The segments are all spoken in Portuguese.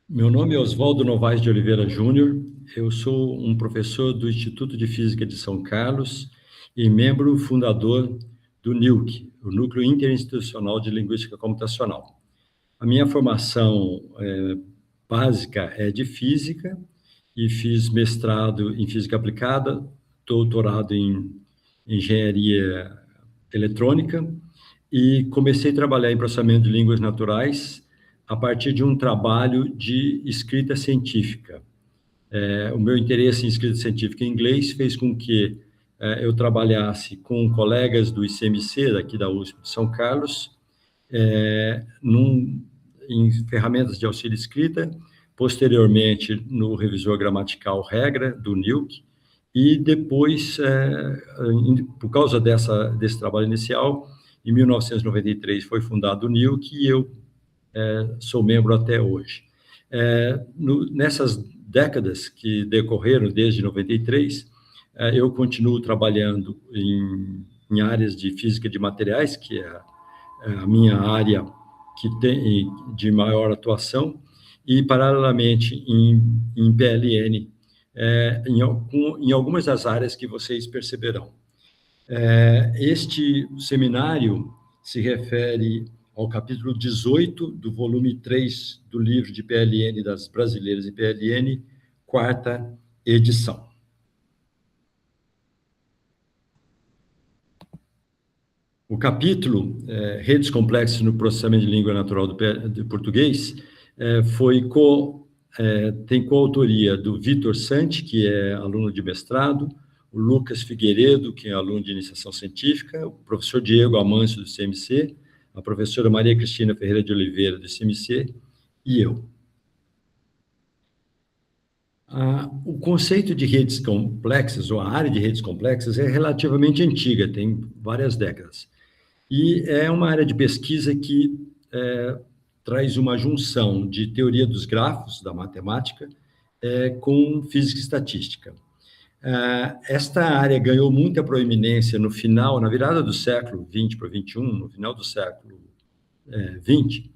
Meu nome é Oswaldo Novaes de Oliveira Júnior, eu sou um professor do Instituto de Física de São Carlos e membro fundador do NILC, o Núcleo Interinstitucional de Linguística Computacional. A minha formação básica é de física e fiz mestrado em física aplicada, doutorado em engenharia eletrônica e comecei a trabalhar em processamento de línguas naturais a partir de um trabalho de escrita científica. O meu interesse em escrita científica em inglês fez com que eu trabalhasse com colegas do ICMC, daqui da USP de São Carlos, em ferramentas de auxílio escrita, posteriormente no revisor gramatical regra do NILC, e depois, por causa desse trabalho inicial, em 1993 foi fundado o NILC e eu sou membro até hoje. Nessas décadas que decorreram desde 93, eu continuo trabalhando em áreas de física de materiais, que é a minha área que tem de maior atuação, e paralelamente em PLN, em algumas das áreas que vocês perceberão. Este seminário se refere ao capítulo 18 do volume 3 do livro de PLN das Brasileiras e PLN, quarta edição. O capítulo Redes Complexas no Processamento de Língua Natural do Português tem coautoria do Vitor Santi, que é aluno de mestrado, o Lucas Figueiredo, que é aluno de iniciação científica, o professor Diego Amâncio, do CMC, a professora Maria Cristina Ferreira de Oliveira, do CMC, e eu. O conceito de redes complexas, ou a área de redes complexas, é relativamente antiga, tem várias décadas. E é uma área de pesquisa que traz uma junção de teoria dos grafos, da matemática, com física e estatística. Esta área ganhou muita proeminência na virada do século XX para XXI, no final do século XX,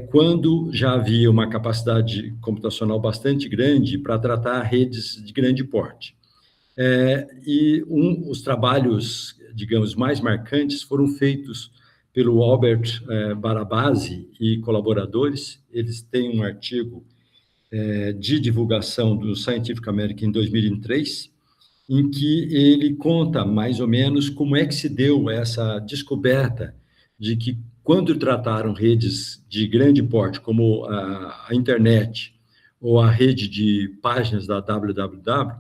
quando já havia uma capacidade computacional bastante grande para tratar redes de grande porte. Os trabalhos, digamos, mais marcantes foram feitos pelo Albert Barabasi e colaboradores. Eles têm um artigo de divulgação do Scientific American em 2003, em que ele conta mais ou menos como é que se deu essa descoberta de que, quando trataram redes de grande porte, como a internet ou a rede de páginas da www,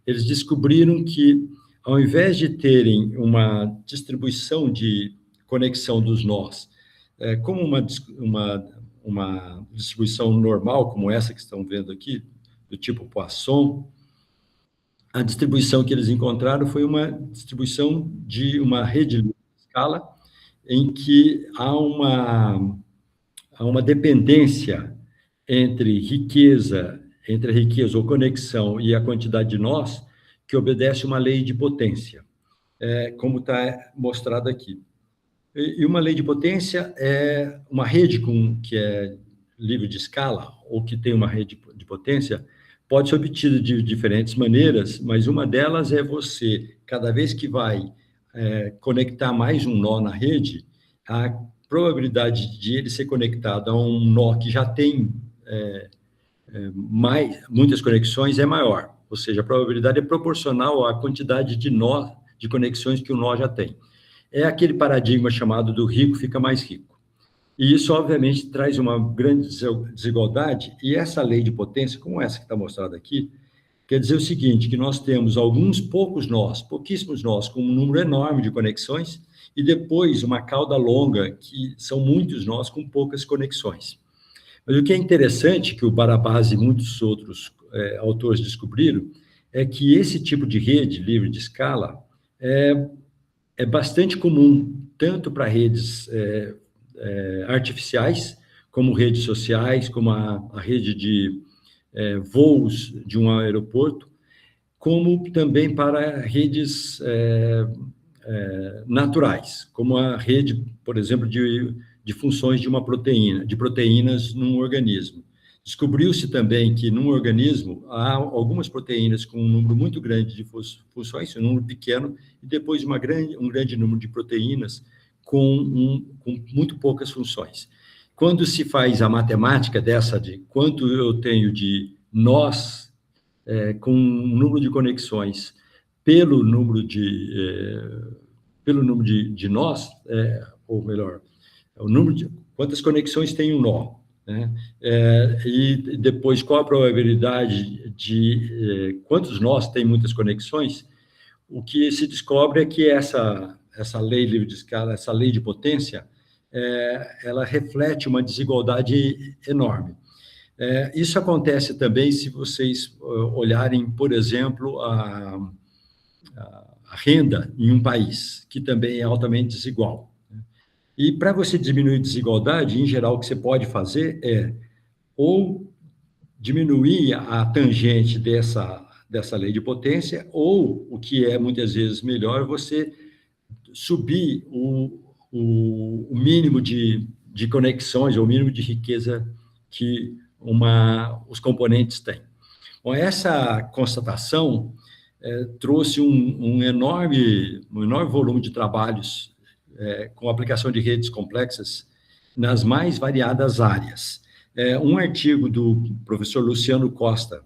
eles descobriram que, ao invés de terem uma distribuição de conexão dos nós, como uma distribuição normal, como essa que estão vendo aqui, do tipo Poisson, a distribuição que eles encontraram foi uma distribuição de uma rede de escala em que há uma dependência entre a riqueza ou conexão e a quantidade de nós, que obedece uma lei de potência, como está mostrado aqui. E uma lei de potência é uma rede que é livre de escala, ou que tem uma rede de potência, pode ser obtida de diferentes maneiras, mas uma delas é você, cada vez que vai conectar mais um nó na rede, a probabilidade de ele ser conectado a um nó que já tem muitas conexões é maior, ou seja, a probabilidade é proporcional à quantidade de conexões que o nó já tem. É aquele paradigma chamado do rico fica mais rico. E isso, obviamente, traz uma grande desigualdade, e essa lei de potência, como essa que está mostrada aqui, quer dizer o seguinte, que nós temos pouquíssimos nós, com um número enorme de conexões, e depois uma cauda longa, que são muitos nós com poucas conexões. Mas o que é interessante, que o Barabasi e muitos outros autores descobriram, é que esse tipo de rede livre de escala é bastante comum, tanto para redes artificiais, como redes sociais, como a rede de voos de um aeroporto, como também para redes naturais, como a rede, por exemplo, de funções de uma proteína, de proteínas num organismo. Descobriu-se também que, num organismo, há algumas proteínas com um número muito grande de funções, um número pequeno, e depois um grande número de proteínas com muito poucas funções. Quando se faz a matemática de quanto eu tenho de nós, com um número de conexões pelo número de nós, ou melhor, quantas conexões tem um nó, né? E depois, qual a probabilidade de quantos nós tem muitas conexões? O que se descobre é que essa lei livre de escala, essa lei de potência, ela reflete uma desigualdade enorme. Isso acontece também se vocês olharem, por exemplo, a renda em um país, que também é altamente desigual. E para você diminuir a desigualdade, em geral, o que você pode fazer é ou diminuir a tangente dessa lei de potência, ou, o que é muitas vezes melhor, você subir o mínimo de conexões, ou o mínimo de riqueza que os componentes têm. Bom, essa constatação trouxe um enorme volume de trabalhos com aplicação de redes complexas nas mais variadas áreas. Um artigo do professor Luciano Costa,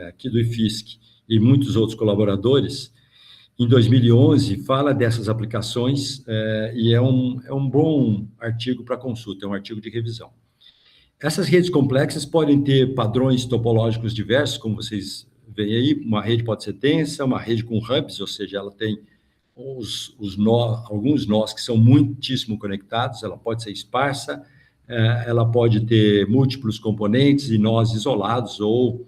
aqui do IFSC, e muitos outros colaboradores, em 2011, fala dessas aplicações, e é um bom artigo para consulta, é um artigo de revisão. Essas redes complexas podem ter padrões topológicos diversos, como vocês veem aí. Uma rede pode ser densa, uma rede com hubs, ou seja, ela tem alguns nós que são muitíssimo conectados, ela pode ser esparsa, ela pode ter múltiplos componentes e nós isolados, ou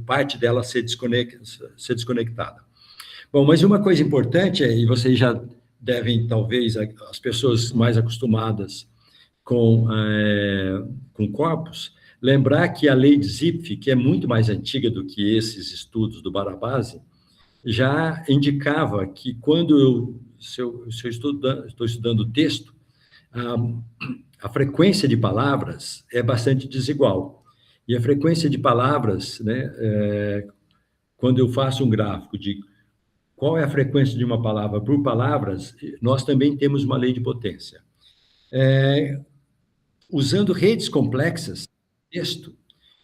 parte dela ser desconectada. Bom, mas uma coisa importante, e vocês já devem, talvez, as pessoas mais acostumadas com corpos, lembrar que a lei de Zipf, que é muito mais antiga do que esses estudos do Barabasi, já indicava que quando se eu estou estudando o texto, a frequência de palavras é bastante desigual. E a frequência de palavras, né, quando eu faço um gráfico de qual é a frequência de uma palavra por palavras, nós também temos uma lei de potência. Usando redes complexas, texto,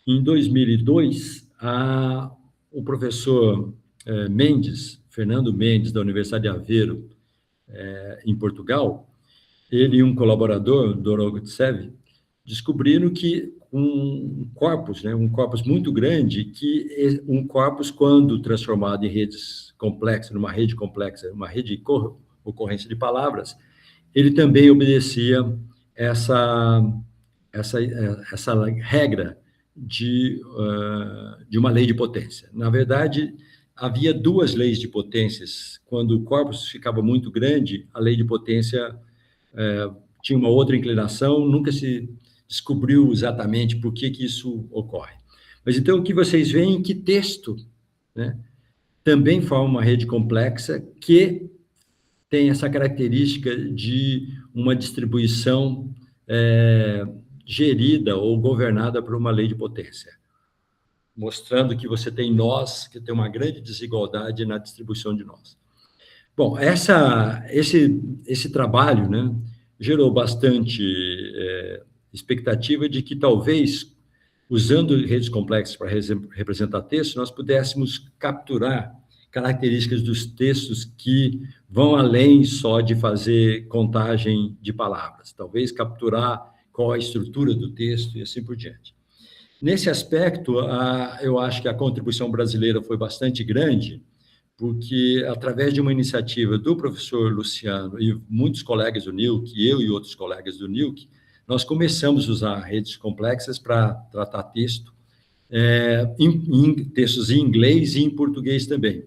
em 2002, o professor Fernando Mendes, da Universidade de Aveiro, em Portugal, ele e um colaborador, Dorogo Tsev, descobriram que um corpus muito grande, que um corpus, quando transformado em redes complexas, numa rede complexa, uma rede de ocorrência de palavras, ele também obedecia essa regra de uma lei de potência. Na verdade, havia duas leis de potências. Quando o corpus ficava muito grande, a lei de potência tinha uma outra inclinação, nunca se descobriu exatamente por que isso ocorre. Mas então, o que vocês veem é que texto, né, também forma uma rede complexa que tem essa característica de uma distribuição gerida ou governada por uma lei de potência, mostrando que você tem nós, que tem uma grande desigualdade na distribuição de nós. Bom, esse trabalho, né, gerou bastante expectativa de que talvez, usando redes complexas para representar textos, nós pudéssemos capturar características dos textos que vão além só de fazer contagem de palavras, talvez capturar qual a estrutura do texto e assim por diante. Nesse aspecto, eu acho que a contribuição brasileira foi bastante grande, porque, através de uma iniciativa do professor Luciano e muitos colegas do NILC, eu e outros colegas do NILC, nós começamos a usar redes complexas para tratar textos em inglês e em português também.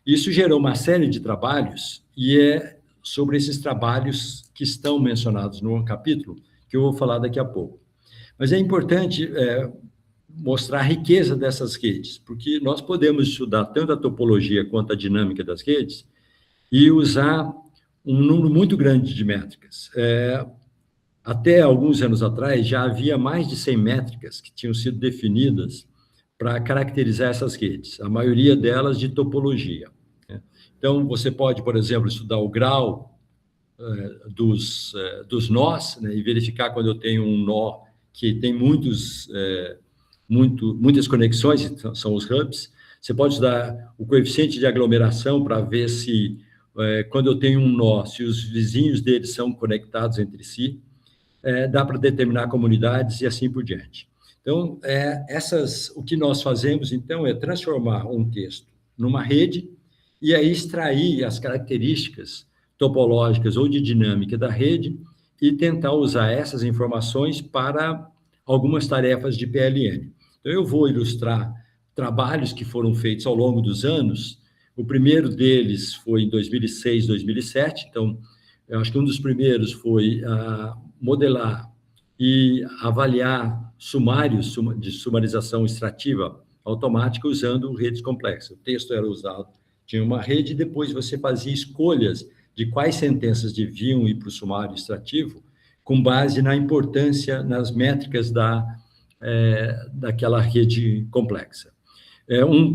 Isso gerou uma série de trabalhos, e é sobre esses trabalhos que estão mencionados no capítulo que eu vou falar daqui a pouco. Mas é importante mostrar a riqueza dessas redes, porque nós podemos estudar tanto a topologia quanto a dinâmica das redes e usar um número muito grande de métricas. Até alguns anos atrás, já havia mais de 100 métricas que tinham sido definidas para caracterizar essas redes, a maioria delas de topologia, né? Então, você pode, por exemplo, estudar o grau dos nós, né, e verificar quando eu tenho um nó que tem muitas conexões, são os hubs. Você pode estudar o coeficiente de aglomeração para ver se, quando eu tenho um nó, se os vizinhos deles são conectados entre si. Dá para determinar comunidades e assim por diante. Então, o que nós fazemos, então, é transformar um texto numa rede e aí extrair as características topológicas ou de dinâmica da rede e tentar usar essas informações para algumas tarefas de PLN. Então, eu vou ilustrar trabalhos que foram feitos ao longo dos anos. O primeiro deles foi em 2006, 2007. Então, eu acho que um dos primeiros foi modelar e avaliar sumários de sumarização extrativa automática usando redes complexas. O texto era usado, tinha uma rede, e depois você fazia escolhas de quais sentenças deviam ir para o sumário extrativo, com base na importância, nas métricas daquela rede complexa. Um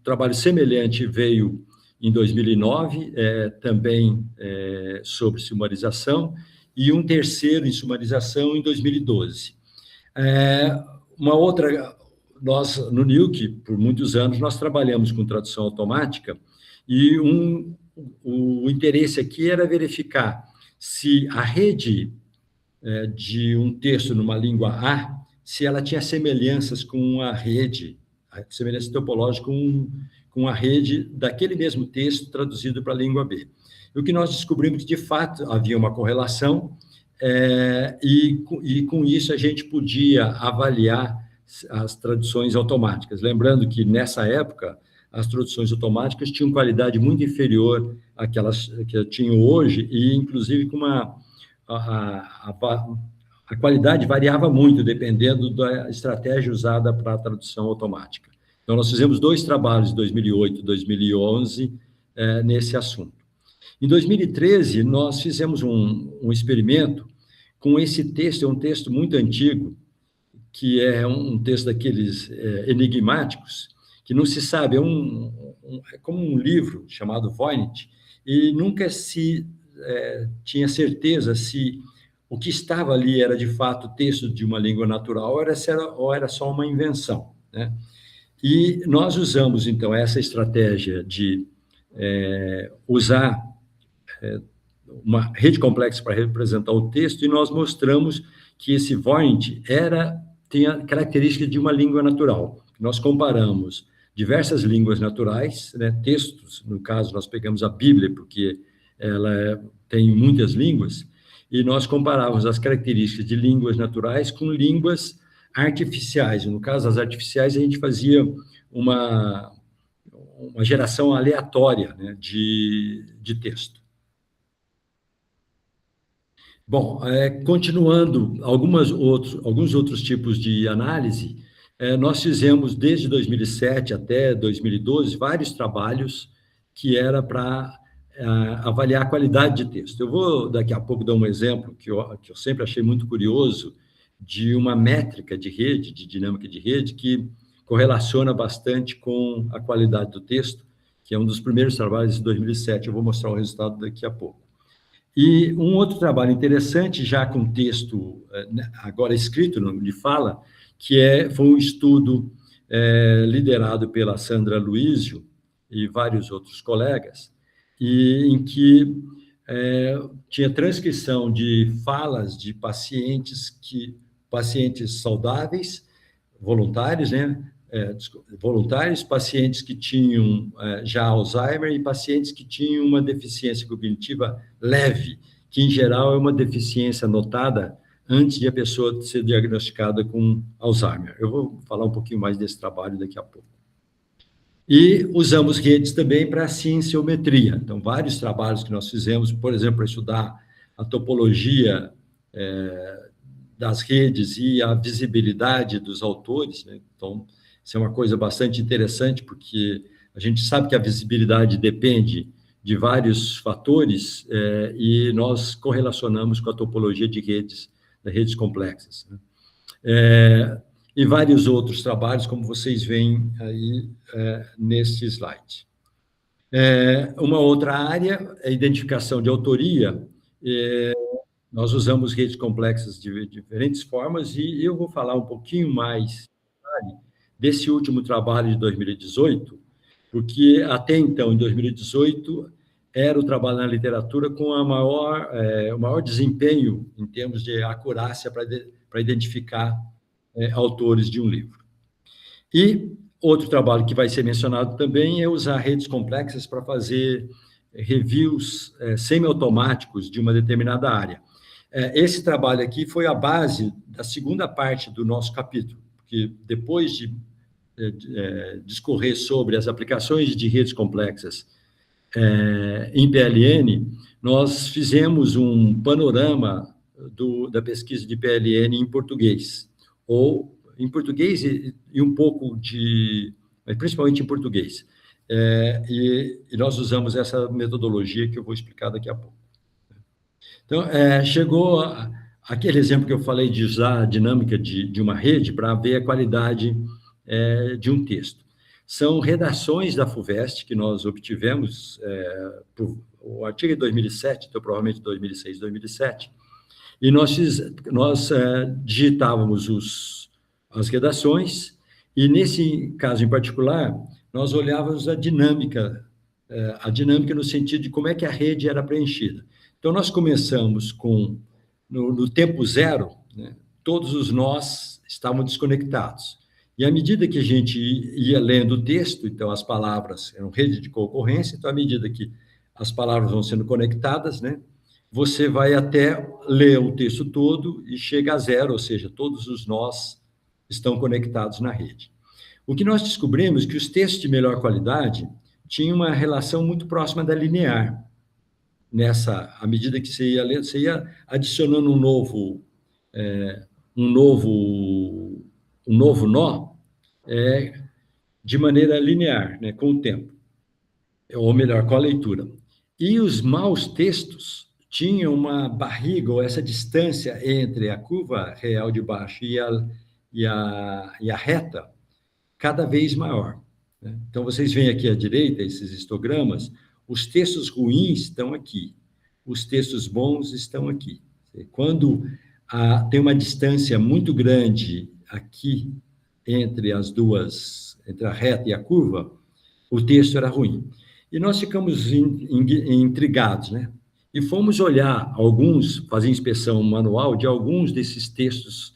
trabalho semelhante veio em 2009, também sobre sumarização, e um terceiro em sumarização em 2012. Uma outra, nós, no NIUC, por muitos anos, nós trabalhamos com tradução automática, e o interesse aqui era verificar se a rede de um texto numa língua A, se ela tinha semelhanças com a rede, semelhança topológica com a rede daquele mesmo texto traduzido para a língua B. E o que nós descobrimos que, de fato, havia uma correlação, e com isso a gente podia avaliar as traduções automáticas. Lembrando que, nessa época, as traduções automáticas tinham qualidade muito inferior àquelas que tinham hoje, e, inclusive, com a qualidade variava muito, dependendo da estratégia usada para a tradução automática. Então, nós fizemos 2 trabalhos, em 2008 e 2011, nesse assunto. Em 2013, nós fizemos um experimento com esse texto, é um texto muito antigo, que é um texto daqueles enigmáticos, que não se sabe, é como um livro chamado Voynich, e nunca se tinha certeza se o que estava ali era, de fato, texto de uma língua natural ou era só uma invenção, né? E nós usamos, então, essa estratégia de usar uma rede complexa para representar o texto, e nós mostramos que esse Voynich tinha características de uma língua natural. Nós comparamos diversas línguas naturais, né, textos, no caso, nós pegamos a Bíblia, porque ela tem muitas línguas, e nós comparávamos as características de línguas naturais com línguas artificiais. No caso, as artificiais, a gente fazia uma geração aleatória, né, de texto. Bom, continuando alguns outros tipos de análise, nós fizemos, desde 2007 até 2012, vários trabalhos que era para avaliar a qualidade de texto. Eu vou, daqui a pouco, dar um exemplo que eu sempre achei muito curioso, de uma métrica de rede, de dinâmica de rede, que correlaciona bastante com a qualidade do texto, que é um dos primeiros trabalhos de 2007. Eu vou mostrar o resultado daqui a pouco. E um outro trabalho interessante, já com texto agora escrito, de fala, que foi um estudo liderado pela Sandra Luizio e vários outros colegas, e em que tinha transcrição de falas de pacientes saudáveis, voluntários, né? Voluntários, pacientes que tinham já Alzheimer e pacientes que tinham uma deficiência cognitiva leve, que em geral é uma deficiência notada antes de a pessoa ser diagnosticada com Alzheimer. Eu vou falar um pouquinho mais desse trabalho daqui a pouco. E usamos redes também para cienciometria. Então, vários trabalhos que nós fizemos, por exemplo, para estudar a topologia das redes e a visibilidade dos autores, né? Então, isso é uma coisa bastante interessante, porque a gente sabe que a visibilidade depende de vários fatores, e nós correlacionamos com a topologia de redes complexas, né? E vários outros trabalhos, como vocês veem aí neste slide. Uma outra área é a identificação de autoria. Nós usamos redes complexas de diferentes formas, e eu vou falar um pouquinho mais desse último trabalho de 2018, porque até então, em 2018, era o trabalho na literatura com o maior desempenho em termos de acurácia para identificar autores de um livro. E outro trabalho que vai ser mencionado também é usar redes complexas para fazer reviews semiautomáticos de uma determinada área. Esse trabalho aqui foi a base da segunda parte do nosso capítulo, porque depois de discorrer sobre as aplicações de redes complexas em PLN, nós fizemos um panorama da pesquisa de PLN em português, ou em português e um pouco mas principalmente em português. E nós usamos essa metodologia que eu vou explicar daqui a pouco. Então, chegou aquele exemplo que eu falei de usar a dinâmica de uma rede para ver a qualidade de um texto. São redações da FUVEST que nós obtivemos, o artigo é de 2007, então provavelmente 2006, 2007, e nós digitávamos as redações, e nesse caso em particular, nós olhávamos a dinâmica no sentido de como é que a rede era preenchida. Então, nós começamos no tempo zero, né, todos os nós estavam desconectados. E à medida que a gente ia lendo o texto, então as palavras eram rede de concorrência, então à medida que as palavras vão sendo conectadas, né, você vai até ler o texto todo e chega a zero, ou seja, todos os nós estão conectados na rede. O que nós descobrimos é que os textos de melhor qualidade tinham uma relação muito próxima da linear. À medida que você ia lendo, você ia adicionando um novo nó de maneira linear, né, com o tempo, ou melhor, com a leitura. E os maus textos tinham uma barriga, ou essa distância entre a curva real de baixo e a reta, cada vez maior, né? Então, vocês veem aqui à direita, esses histogramas, os textos ruins estão aqui, os textos bons estão aqui. Quando tem uma distância muito grande aqui entre entre a reta e a curva, o texto era ruim. E nós ficamos intrigados, né? E fomos olhar fazer inspeção manual de alguns desses textos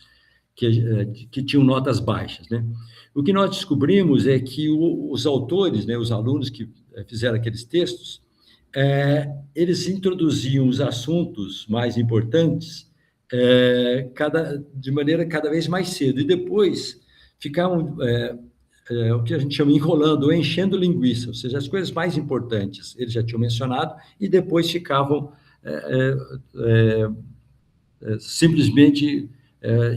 que tinham notas baixas, né? O que nós descobrimos é que os autores, né, os alunos que fizeram aqueles textos, eles introduziam os assuntos mais importantes de maneira cada vez mais cedo, e depois ficavam o que a gente chama enrolando, ou enchendo linguiça, ou seja, as coisas mais importantes eles já tinham mencionado, e depois ficavam simplesmente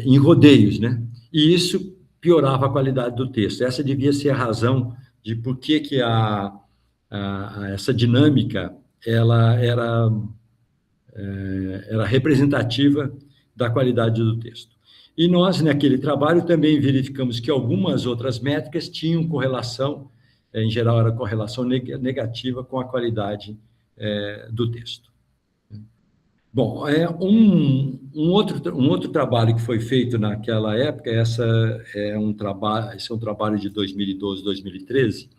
em rodeios, né? E isso piorava a qualidade do texto. Essa devia ser a razão de por que essa dinâmica ela era representativa da qualidade do texto. E nós, naquele trabalho, também verificamos que algumas outras métricas tinham correlação, em geral era correlação negativa com a qualidade do texto. Bom, um outro trabalho que foi feito naquela época, esse é um trabalho de 2012, 2013,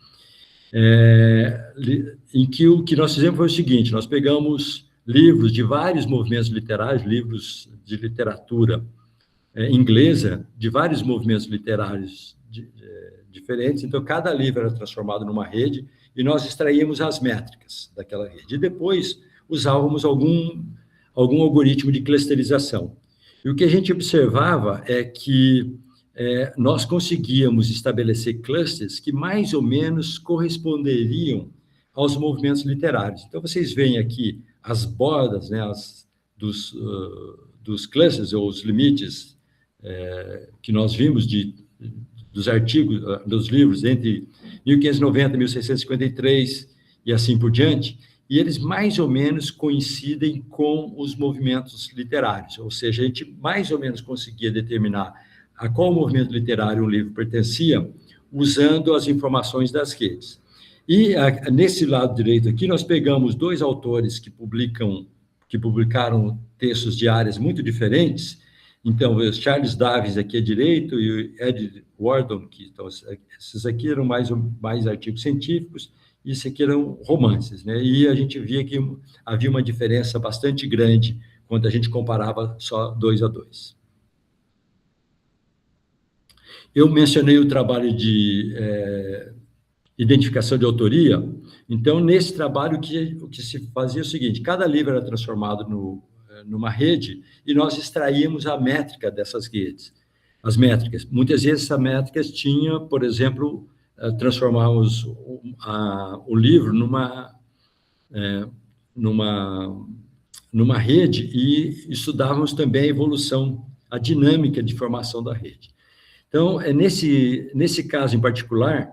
em que o que nós fizemos foi o seguinte: nós pegamos livros de vários movimentos literários, livros de literatura inglesa, de vários movimentos literários diferentes, então cada livro era transformado numa rede, e nós extraíamos as métricas daquela rede, e depois usávamos algum algoritmo de clusterização. E o que a gente observava é que nós conseguíamos estabelecer clusters que mais ou menos corresponderiam aos movimentos literários. Então, vocês veem aqui as bordas, né, dos clusters, ou os limites que nós vimos dos artigos, dos livros entre 1590 e 1653 e assim por diante. e eles mais ou menos coincidem com os movimentos literários, ou seja, a gente mais ou menos conseguia determinar a qual movimento literário um livro pertencia, usando as informações das redes. E nesse lado direito aqui, nós pegamos 2 autores que publicaram textos de áreas muito diferentes. Então, o Charles Davis aqui à direita e o Ed Wardon, então, esses aqui eram mais artigos científicos, e isso aqui eram romances, né? E a gente via que havia uma diferença bastante grande quando a gente comparava só 2 a 2. Eu mencionei o trabalho de identificação de autoria. Então, nesse trabalho, o que se fazia é o seguinte: cada livro era transformado numa rede e nós extraímos a métrica dessas redes, as métricas. Muitas vezes, essas métricas tinham, por exemplo, transformávamos o livro numa rede e estudávamos também a evolução, a dinâmica de formação da rede. Então, nesse caso em particular,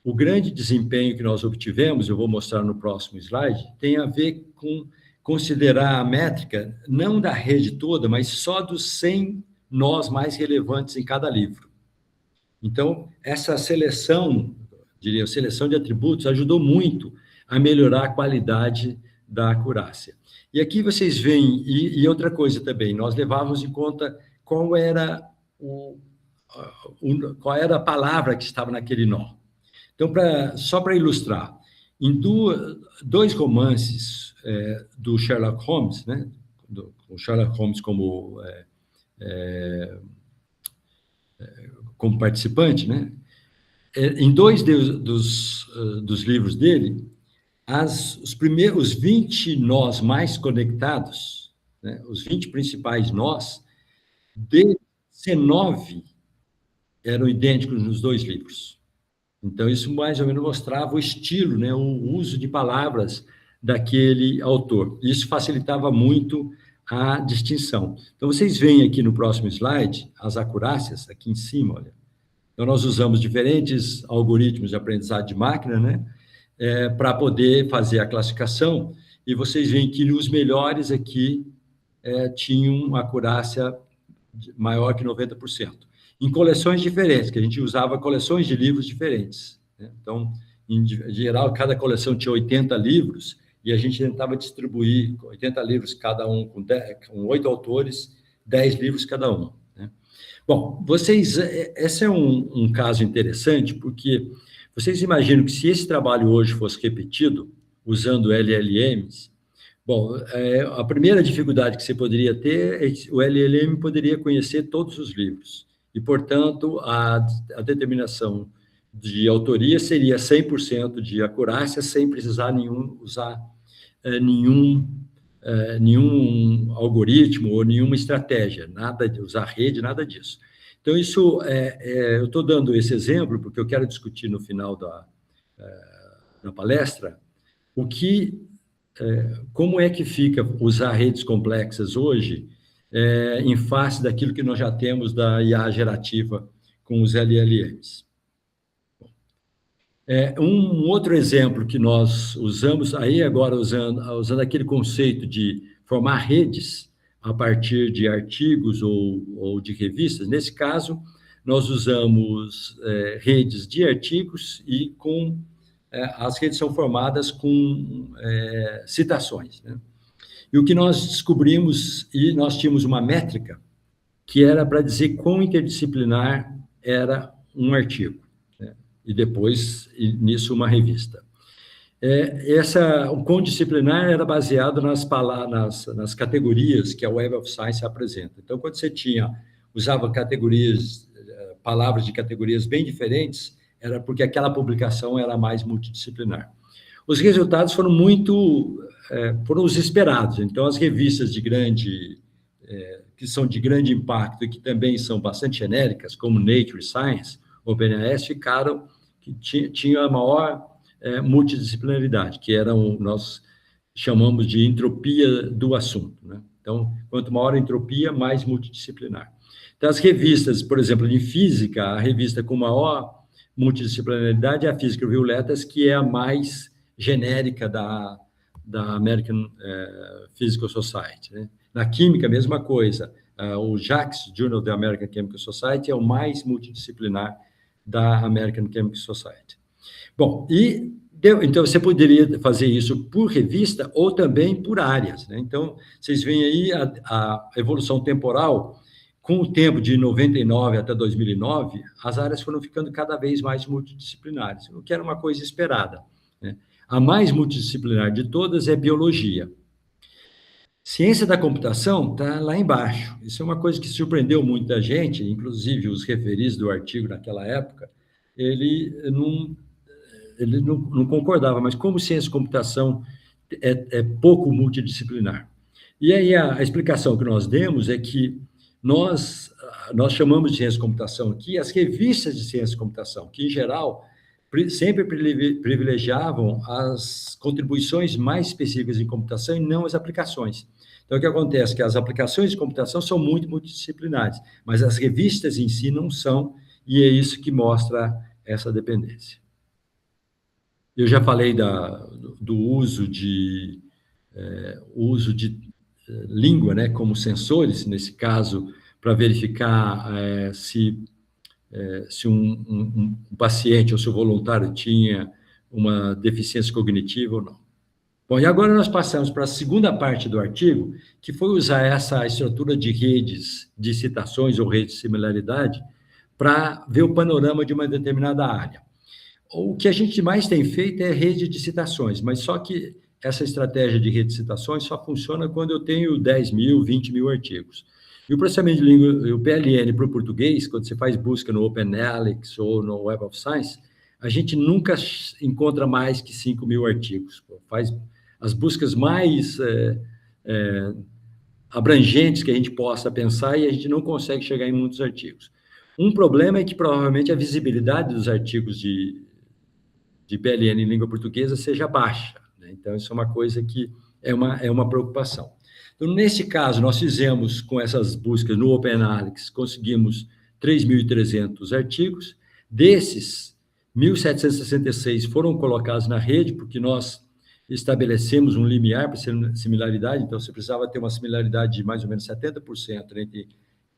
o grande desempenho que nós obtivemos, eu vou mostrar no próximo slide, tem a ver com considerar a métrica não da rede toda, mas só dos 100 nós mais relevantes em cada livro. Então, essa seleção de atributos, ajudou muito a melhorar a qualidade da acurácia. E aqui vocês veem, e outra coisa também, nós levávamos em conta qual era a palavra que estava naquele nó. Então, só para ilustrar, em 2 romances do Sherlock Holmes, né, o Sherlock Holmes como participante, né, em 2 dos livros dele, os 20 nós mais conectados, né, os 20 principais nós, 19 eram idênticos nos 2 livros. Então, isso mais ou menos mostrava o estilo, né, o uso de palavras daquele autor. Isso facilitava muito a distinção. Então, vocês veem aqui no próximo slide as acurácias, aqui em cima, olha. Então, nós usamos diferentes algoritmos de aprendizado de máquina, né, para poder fazer a classificação, e vocês veem que os melhores aqui tinham acurácia maior que 90%. Em coleções diferentes, que a gente usava coleções de livros diferentes, né? Então, em geral, cada coleção tinha 80 livros, e a gente tentava distribuir 80 livros cada um, com 8 autores, 10 livros cada um, né? Bom, esse é um caso interessante, porque vocês imaginam que se esse trabalho hoje fosse repetido, usando LLMs, bom, a primeira dificuldade que você poderia ter é que o LLM poderia conhecer todos os livros, e, portanto, a determinação de autoria seria 100% de acurácia, sem precisar usar nenhum algoritmo ou nenhuma estratégia, nada de usar rede, nada disso. Então, eu estou dando esse exemplo porque eu quero discutir no final da palestra como é que fica usar redes complexas hoje em face daquilo que nós já temos da IA gerativa com os LLMs. Um outro exemplo que nós usamos, aí agora usando aquele conceito de formar redes a partir de artigos ou de revistas, nesse caso, nós usamos redes de artigos e as redes são formadas com citações, né? E o que nós descobrimos, e nós tínhamos uma métrica, que era para dizer quão interdisciplinar era um artigo, né? E depois, nisso, uma revista. O quão disciplinar era baseado nas categorias que a Web of Science apresenta. Então, quando você usava palavras de categorias bem diferentes, era porque aquela publicação era mais multidisciplinar. Os resultados foram os esperados. Então, as revistas que são de grande impacto e que também são bastante genéricas, como Nature Science ou PNAS, tinham a maior multidisciplinaridade, que nós chamamos de entropia do assunto, né? Então, quanto maior a entropia, mais multidisciplinar. Então, as revistas, por exemplo, em física, a revista com maior multidisciplinaridade é a Física Violetas, que é a mais genérica da American Physical Society, né? Na química, a mesma coisa. O JACS, Journal of the American Chemical Society, é o mais multidisciplinar da American Chemical Society. Bom, então você poderia fazer isso por revista ou também por áreas, né? Então, vocês veem aí a evolução temporal. Com o tempo de 99 até 2009, as áreas foram ficando cada vez mais multidisciplinares, o que era uma coisa esperada, né? A mais multidisciplinar de todas é biologia. Ciência da computação está lá embaixo. Isso é uma coisa que surpreendeu muita gente, inclusive os referis do artigo naquela época, ele não concordava, mas como ciência da computação é pouco multidisciplinar. E aí a explicação que nós demos é que nós chamamos de ciência da computação aqui as revistas de ciência da computação, que, em geral, sempre privilegiavam as contribuições mais específicas em computação e não as aplicações. Então, o que acontece é que as aplicações de computação são muito multidisciplinares, mas as revistas em si não são, e é isso que mostra essa dependência. Eu já falei do uso de língua, né, como sensores, nesse caso, para verificar se um paciente ou seu voluntário tinha uma deficiência cognitiva ou não. Bom, e agora nós passamos para a segunda parte do artigo, que foi usar essa estrutura de redes de citações ou redes de similaridade para ver o panorama de uma determinada área. O que a gente mais tem feito é rede de citações, mas só que essa estratégia de rede de citações só funciona quando eu tenho 10 mil, 20 mil artigos. E o processamento de língua, o PLN para o português, quando você faz busca no OpenAlex ou no Web of Science, a gente nunca encontra mais que 5 mil artigos. Faz as buscas mais abrangentes que a gente possa pensar e a gente não consegue chegar em muitos artigos. Um problema é que provavelmente a visibilidade dos artigos de PLN em língua portuguesa seja baixa, né? Então, isso é uma coisa que é uma preocupação. Então, nesse caso, nós fizemos com essas buscas no OpenAlex, conseguimos 3.300 artigos. Desses, 1.766 foram colocados na rede, porque nós estabelecemos um limiar para similaridade, então você precisava ter uma similaridade de mais ou menos 70%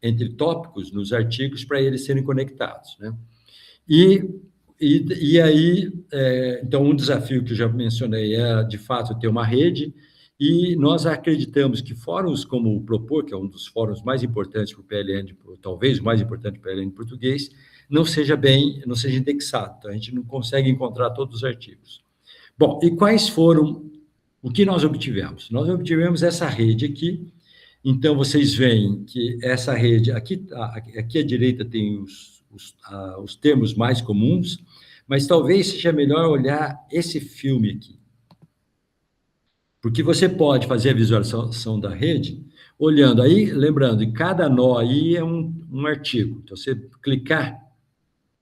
entre tópicos nos artigos para eles serem conectados, né? E aí, então, um desafio que eu já mencionei é, de fato, ter uma rede, e nós acreditamos que fóruns como o Propor, que é um dos fóruns mais importantes para o PLN, talvez o mais importante para o PLN português, não seja indexado, então a gente não consegue encontrar todos os artigos. Bom, e o que nós obtivemos? Nós obtivemos essa rede aqui. Então, vocês veem que essa rede, aqui à direita tem os termos mais comuns, mas talvez seja melhor olhar esse filme aqui. Porque você pode fazer a visualização da rede olhando aí, lembrando, cada nó aí é um artigo. Então, você clicar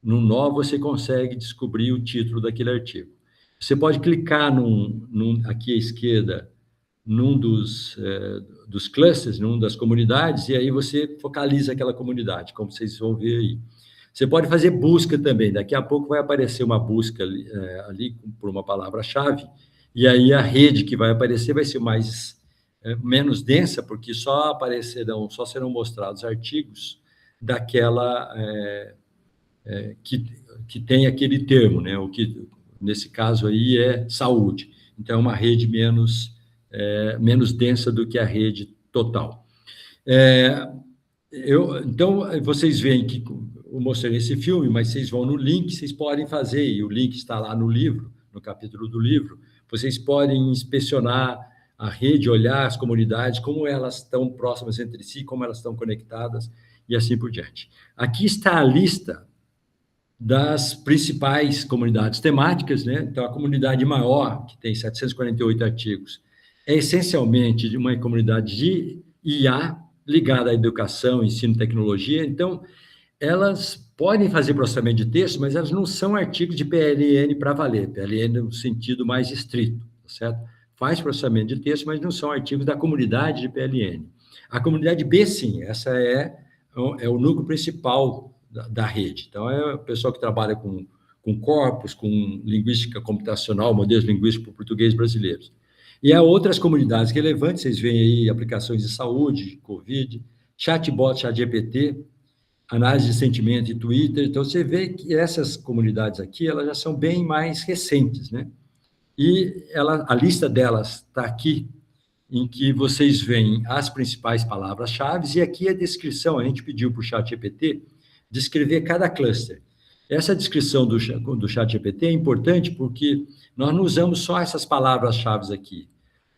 no nó, você consegue descobrir o título daquele artigo. Você pode clicar aqui à esquerda, num dos clusters, numa das comunidades, e aí você focaliza aquela comunidade, como vocês vão ver aí. Você pode fazer busca também, daqui a pouco vai aparecer uma busca ali por uma palavra-chave, e aí a rede que vai aparecer vai ser menos densa, porque só serão mostrados artigos daquela que tem aquele termo, né? O que nesse caso aí é saúde. Então, é uma rede menos densa do que a rede total. Então, vocês veem que eu mostrei esse filme, mas vocês vão no link, vocês podem fazer, e o link está lá no livro, no capítulo do livro, vocês podem inspecionar a rede, olhar as comunidades, como elas estão próximas entre si, como elas estão conectadas, e assim por diante. Aqui está a lista das principais comunidades temáticas, né? Então, a comunidade maior, que tem 748 artigos, é essencialmente de uma comunidade de IA, ligada à educação, ensino e tecnologia. Então, elas podem fazer processamento de texto, mas elas não são artigos de PLN para valer, PLN no sentido mais estrito, certo? Faz processamento de texto, mas não são artigos da comunidade de PLN. A comunidade B, sim, essa é o núcleo principal da rede. Então, é o pessoal que trabalha com corpos, com linguística computacional, modelos linguísticos para o português brasileiro. E há outras comunidades relevantes, vocês veem aí aplicações de saúde, Covid, chatbot, ChatGPT, análise de sentimento de Twitter. Então, você vê que essas comunidades aqui, elas já são bem mais recentes, né? E a lista delas está aqui, em que vocês veem as principais palavras-chave, e aqui a descrição, a gente pediu para o ChatGPT descrever cada cluster. Essa descrição do ChatGPT é importante porque nós não usamos só essas palavras-chave aqui.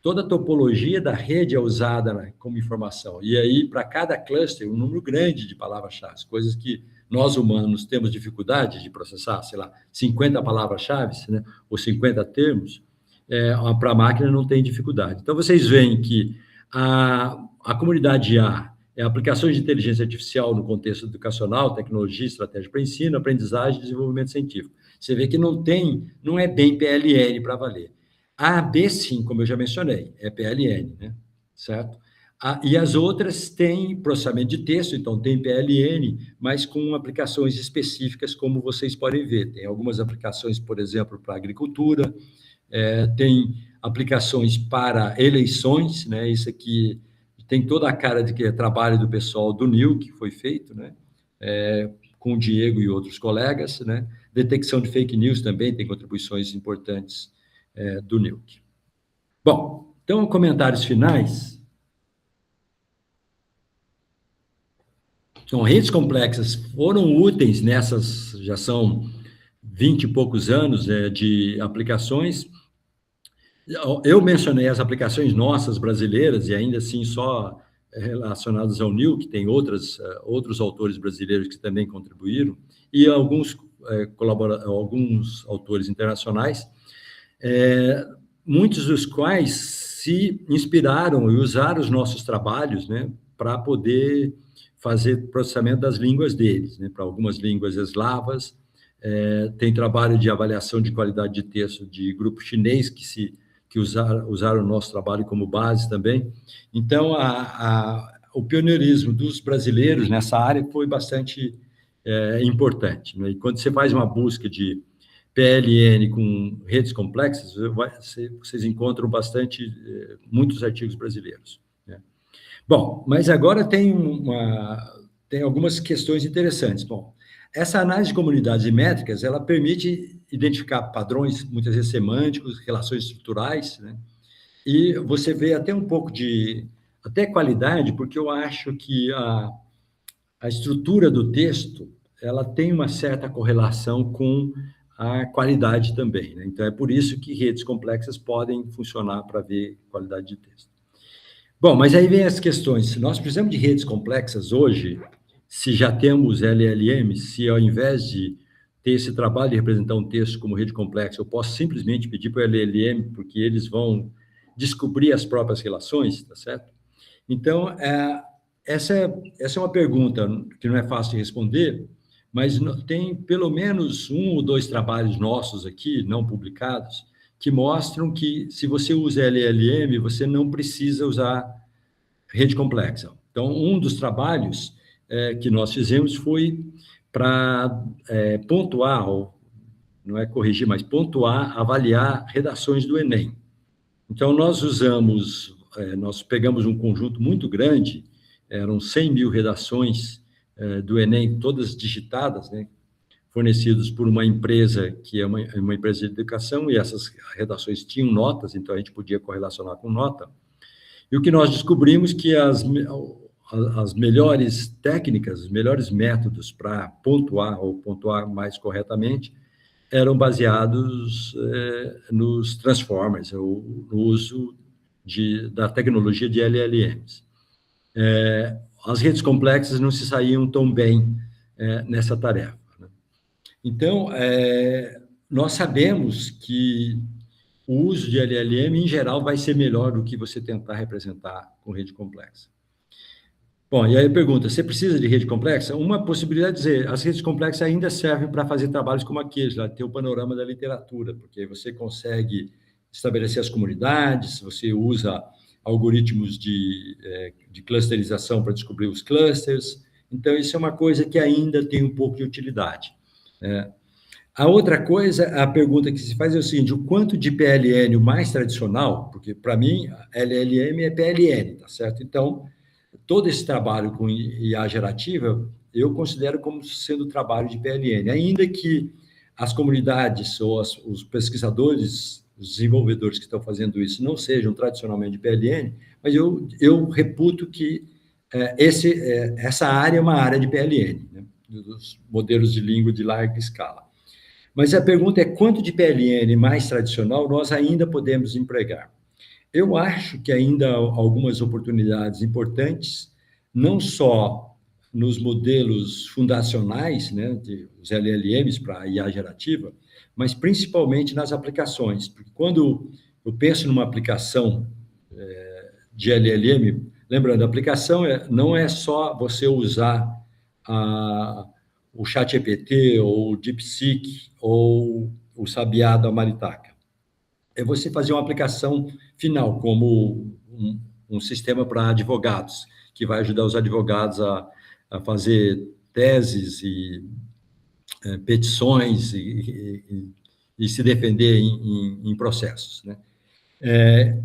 Toda a topologia da rede é usada, né, como informação. E aí, para cada cluster, um número grande de palavras-chave, coisas que nós humanos temos dificuldade de processar, sei lá, 50 palavras-chave, né, ou 50 termos, para a máquina não tem dificuldade. Então, vocês veem que a comunidade A é aplicações de inteligência artificial no contexto educacional, tecnologia, estratégia para ensino, aprendizagem e desenvolvimento científico. Você vê que não é bem PLN para valer. A B, sim, como eu já mencionei, é PLN, né? Certo? E as outras têm processamento de texto, então tem PLN, mas com aplicações específicas, como vocês podem ver. Tem algumas aplicações, por exemplo, para agricultura, tem aplicações para eleições, né? Isso aqui tem toda a cara de que é trabalho do pessoal do NIL, que foi feito, né? Com o Diego e outros colegas, né? Detecção de fake news também tem contribuições importantes do NILC. Bom, então, comentários finais. Então, redes complexas foram úteis nessas, já são 20 e poucos anos de aplicações. Eu mencionei as aplicações nossas brasileiras, e ainda assim só relacionadas ao NIL, que tem outros autores brasileiros que também contribuíram, e alguns autores internacionais, muitos dos quais se inspiraram e usaram os nossos trabalhos, né, para poder fazer processamento das línguas deles, né, para algumas línguas eslavas. Tem trabalho de avaliação de qualidade de texto de grupo chinês que usaram o nosso trabalho como base também. Então, o pioneirismo dos brasileiros nessa área foi bastante importante, né? E quando você faz uma busca de PLN com redes complexas, vocês encontram muitos artigos brasileiros, né? Bom, mas agora tem algumas questões interessantes. Bom, essa análise de comunidades e métricas, ela permite identificar padrões, muitas vezes semânticos, relações estruturais, né? E você vê até um pouco de qualidade, porque eu acho que a estrutura do texto, ela tem uma certa correlação com a qualidade também, né? Então, é por isso que redes complexas podem funcionar para ver qualidade de texto. Bom, mas aí vem as questões. Se nós precisamos de redes complexas hoje, se já temos LLM, se ao invés de ter esse trabalho de representar um texto como rede complexa, eu posso simplesmente pedir para o LLM, porque eles vão descobrir as próprias relações, tá certo? Então, essa é uma pergunta que não é fácil de responder, mas tem pelo menos 1 ou 2 trabalhos nossos aqui, não publicados, que mostram que, se você usa LLM, você não precisa usar rede complexa. Então, um dos trabalhos que nós fizemos foi para pontuar, ou não é corrigir, mas pontuar, avaliar redações do Enem. Então, nós pegamos um conjunto muito grande, eram 100.000 redações do Enem, todas digitadas, né, fornecidos por uma empresa que é uma empresa de educação, e essas redações tinham notas, então a gente podia correlacionar com nota. E o que nós descobrimos que as melhores técnicas, os melhores métodos para pontuar ou pontuar mais corretamente eram baseados nos transformers, ou no uso da tecnologia de LLMs. As redes complexas não se saíam tão bem nessa tarefa, né? Então, nós sabemos que o uso de LLM, em geral, vai ser melhor do que você tentar representar com rede complexa. Bom, e aí pergunta, você precisa de rede complexa? Uma possibilidade é dizer, as redes complexas ainda servem para fazer trabalhos como aqueles, lá, ter o panorama da literatura, porque você consegue estabelecer as comunidades, você usa algoritmos de clusterização para descobrir os clusters. Então, isso é uma coisa que ainda tem um pouco de utilidade, né? A outra coisa, a pergunta que se faz é o seguinte: o quanto de PLN o mais tradicional, porque para mim LLM é PLN, tá certo? Então, todo esse trabalho com IA gerativa, eu considero como sendo trabalho de PLN, ainda que as comunidades ou os pesquisadores, os desenvolvedores que estão fazendo isso não sejam tradicionalmente de PLN, mas eu reputo que essa área é uma área de PLN, né, dos modelos de língua de larga escala. Mas a pergunta é quanto de PLN mais tradicional nós ainda podemos empregar? Eu acho que ainda há algumas oportunidades importantes, não só nos modelos fundacionais, né, os LLMs para a IA gerativa, mas principalmente nas aplicações. Porque quando eu penso numa aplicação de LLM, lembrando, a aplicação não é só você usar a, o ChatGPT ou o DeepSeek ou o Sabiá da Maritaka. É você fazer uma aplicação final, como um sistema para advogados, que vai ajudar os advogados a fazer teses e petições e se defender em processos, né?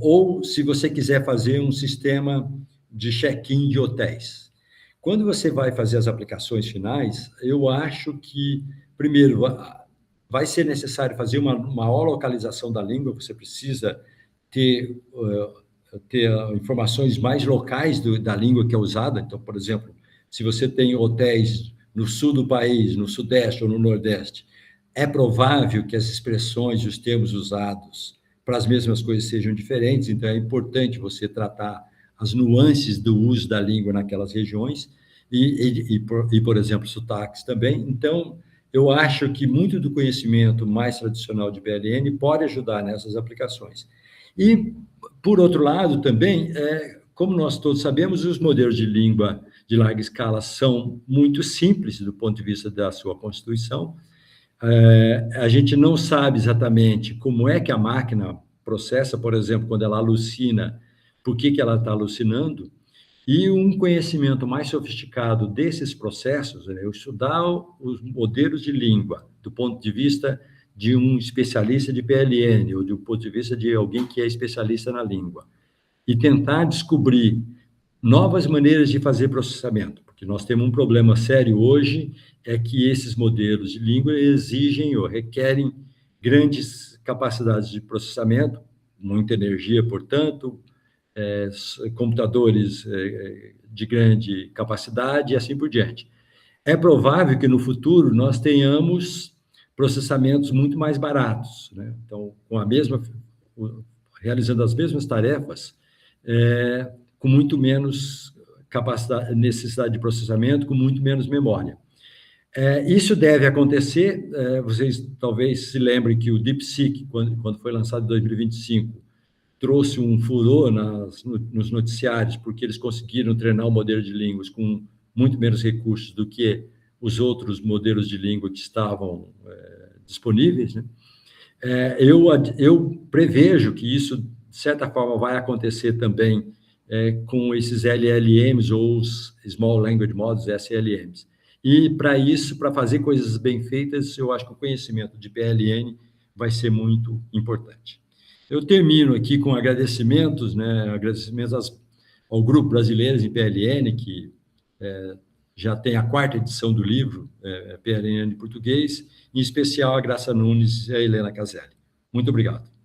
Ou se você quiser fazer um sistema de check-in de hotéis. Quando você vai fazer as aplicações finais, eu acho que, primeiro, vai ser necessário fazer uma maior localização da língua, você precisa ter informações mais locais da língua que é usada. Então, por exemplo, se você tem hotéis no sul do país, no sudeste ou no nordeste, é provável que as expressões e os termos usados para as mesmas coisas sejam diferentes, então é importante você tratar as nuances do uso da língua naquelas regiões por exemplo, sotaques também. Então, eu acho que muito do conhecimento mais tradicional de PLN pode ajudar nessas aplicações. E, por outro lado, também, como nós todos sabemos, os modelos de língua de larga escala são muito simples do ponto de vista da sua constituição. A gente não sabe exatamente como é que a máquina processa, por exemplo, quando ela alucina, por que ela está alucinando, e um conhecimento mais sofisticado desses processos, né, eu estudar os modelos de língua do ponto de vista de um especialista de PLN, ou do ponto de vista de alguém que é especialista na língua, e tentar descobrir novas maneiras de fazer processamento, porque nós temos um problema sério hoje, é que esses modelos de língua exigem ou requerem grandes capacidades de processamento, muita energia, portanto, computadores de grande capacidade e assim por diante. É provável que no futuro nós tenhamos processamentos muito mais baratos, né? Então, realizando as mesmas tarefas, com muito menos capacidade, necessidade de processamento, com muito menos memória. Isso deve acontecer, vocês talvez se lembrem que o DeepSeek, quando foi lançado em 2025, trouxe um furor nos noticiários, porque eles conseguiram treinar o modelo de línguas com muito menos recursos do que os outros modelos de língua que estavam disponíveis, né? Eu prevejo que isso, de certa forma, vai acontecer também com esses LLMs ou os Small Language Models, SLMs. E, para isso, para fazer coisas bem feitas, eu acho que o conhecimento de PLN vai ser muito importante. Eu termino aqui com agradecimentos, né? Agradecimentos ao Grupo Brasileiros em PLN, que já tem a 4ª edição do livro, PLN de Português, em especial a Graça Nunes e a Helena Caselli. Muito obrigado.